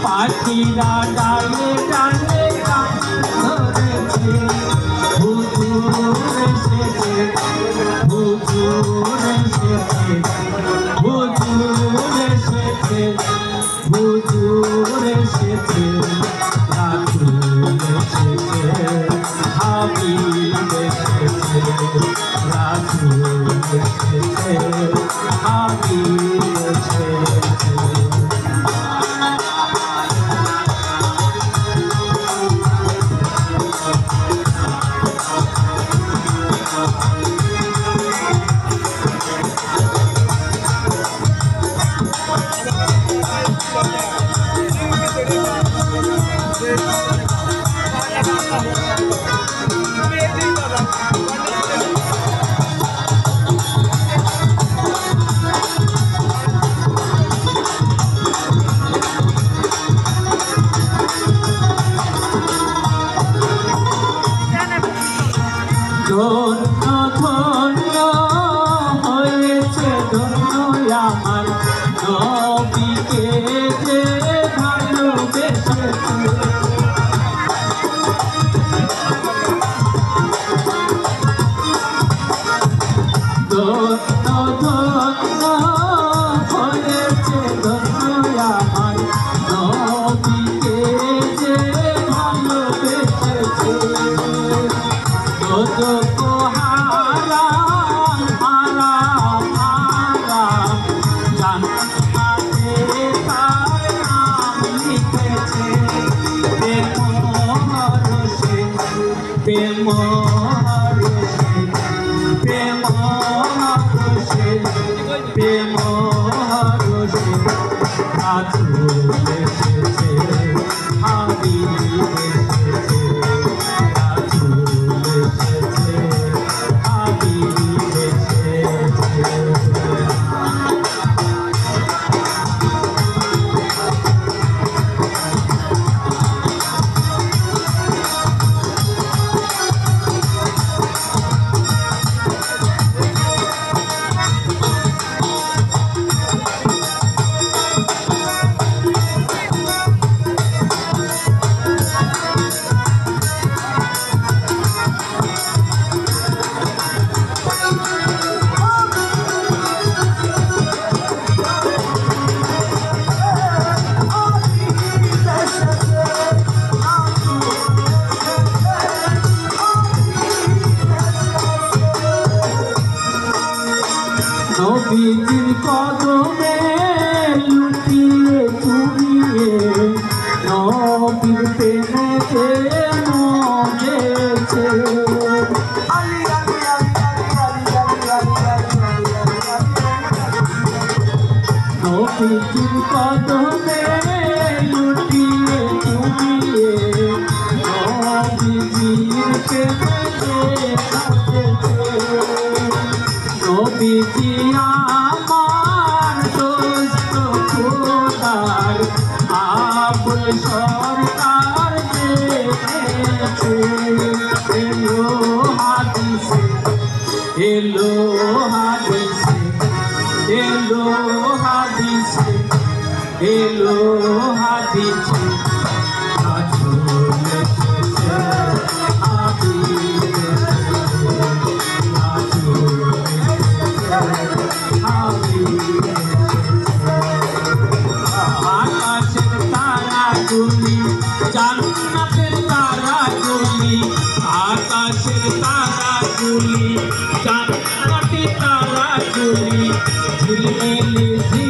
পাখিরা ডালে ডালে গান ধরেছে হুজুর এসেছে হুজুর এসেছে হুজুর এসেছে হুজুর এসেছে রাসূল এসেছে হাবিব এসেছে রাসূল এসেছে হাবিব এসেছে ধন্য ধন্য হয়েছে ধন্য আমার নবীকে যে ভালোবেসেছে ধন্য ধন্য হয়েছে ধন্য আমার নবীকে যে ভালোবেসেছে তো হারাম হারাম হারাম জান্নাতে তার নাম লিখেছে প্রেমরসে প্রেমরসে প্রেমরসে প্রেমরসে রাসূল এসেছে হাবিব এসেছে নবীজির কদমে লুটিয়ে চুরিয়ে নবীর প্রেমেতে মজেছে নবীজির কদমে লুটিয়ে চুরিয়ে নবীজির প্রেমেতে মজেছে নবীজি আমার দোস্ত খোদার আবুল সরকার জেনেছে এলো হাদিসে এলো হাদিসে এলো হাদিসে এলো হাদিসে রাসূল এসেছে হাবিব আকাশের তারাগুলি জান্নাতের তারাগুলি আকাশের তারাগুলি জান্নাতের তারাগুলি ঝিলমিলি